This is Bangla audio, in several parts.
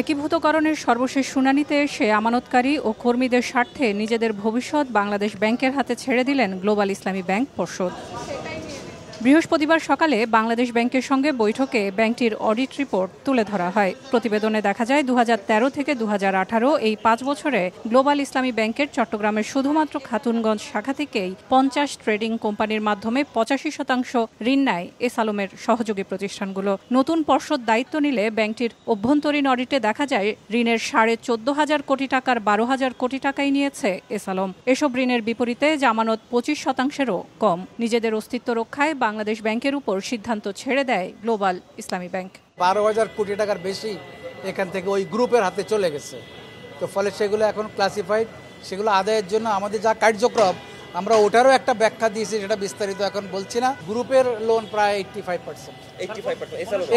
একীভূতকরণের সর্বশেষ শুনানিতে এসে আমানতকারী ও কর্মীদের স্বার্থে নিজেদের ভবিষ্যৎ বাংলাদেশ ব্যাংকের হাতে ছেড়ে দিলেন গ্লোবাল ইসলামী ব্যাংক পর্ষদ। বৃহস্পতিবার সকালে বাংলাদেশ ব্যাংকের সঙ্গে বৈঠকে ব্যাংকটির অডিট রিপোর্ট তুলে ধরা হয়। প্রতিবেদনে দেখা যায় 2013 থেকে 2018 এই 5 বছরে গ্লোবাল ইসলামী ব্যাংকের চট্টগ্রামের শুধুমাত্র খাতুনগঞ্জ শাখা থেকেই 50 ট্রেডিং কোম্পানির মাধ্যমে 85% ঋণ নেয় এসালমের সহযোগী প্রতিষ্ঠানগুলো। নতুন পর্ষদ দায়িত্ব নিলে ব্যাংকটির অভ্যন্তরীণ অডিটে দেখা যায় ঋণের 14,500 কোটি টাকার 12,000 কোটি টাকাই নিয়েছে এসালম। এসব ঋণের বিপরীতে জামানত 25%-এরও কম। নিজেদের অস্তিত্ব রক্ষায় বাংলাদেশ ব্যাংকের উপর সিদ্ধান্ত ছেড়ে দেয় গ্লোবাল ইসলামী ব্যাংক। 12,000 কোটি টাকার বেশি এখান থেকে ওই গ্রুপের হাতে চলে গেছে। তো ফলে সেগুলো এখন ক্লাসিফাইড, সেগুলো আদায়ের জন্য আমাদের যা কার্যক্রম আমরা ওটারও একটা ব্যাখ্যা দিয়েছি, সেটা বিস্তারিত এখন বলছি না। গ্রুপের লোন প্রায় 85%,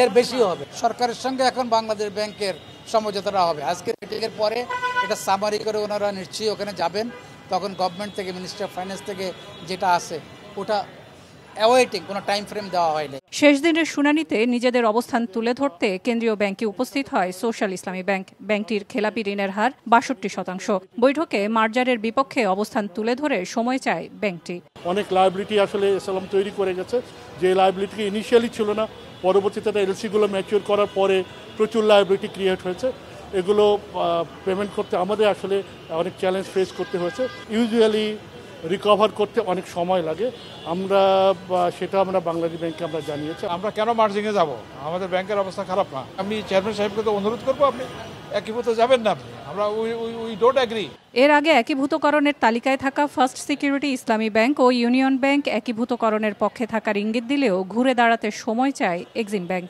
এর বেশিও হবে। সরকারের সঙ্গে এখন বাংলাদেশ ব্যাংকের সমঝোতাটা হবে। আজকে মিটিংয়ের পরে এটা সামারি করে ওনারা নিশ্চয়ই ওখানে যাবেন। তখন গভর্নমেন্ট থেকে, মিনিস্ট্রি অফ ফাইন্যান্স থেকে যেটা আছে ওটা অ্যাওয়েটিং, কোনো টাইম ফ্রেম দেওয়া হয়নি। শেষ দিনের শুনানিতে নিজেদের অবস্থান তুলে ধরতে কেন্দ্রীয় ব্যাংকে উপস্থিত হয় সোশ্যাল ইসলামী ব্যাংক। ব্যাংকটির খেলাপি ঋণের হার 62%। বৈঠকে মার্জারের বিপক্ষে অবস্থান তুলে ধরে সময় চায় ব্যাংকটি। অনেক লায়াবিলিটি আসলে এসালম তৈরি করে গেছে, যে লায়াবিলিটি ইনিশিয়ালি ছিল না, পরবর্তীতে এলসিগুলো ম্যাচিউর করার পরে প্রচুর লায়াবিলিটি ক্রিয়েট হয়েছে। এগুলো পেমেন্ট করতে আমাদের আসলে অনেক চ্যালেঞ্জ ফেস করতে হয়েছে। ইউজুয়ালি রিকভার করতে অনেক সময় লাগে। সেটা আমরা বাংলাদেশ ব্যাংকে আমরা জানিয়েছি। আমরা কেন মার্জিংয়ে যাব? আমাদের ব্যাংকের অবস্থা খারাপ না। আমি চেয়ারম্যান সাহেবকে তো অনুরোধ করবো, আপনি একীভূত যাবেন না, আমরা উই ডোন্ট এগ্রি। এর আগে একীভূতকরণের তালিকায় থাকা ফার্স্ট সিকিউরিটি ইসলামী ব্যাংক ও ইউনিয়ন ব্যাংক একীভূতকরণের পক্ষে থাকার ইঙ্গিত দিলেও ঘুরে দাঁড়াতে সময় চায় এক্সিম ব্যাংক।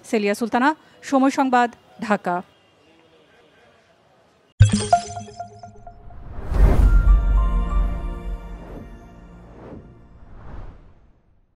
সেলিয়া সুলতানা, সময় সংবাদ, ঢাকা।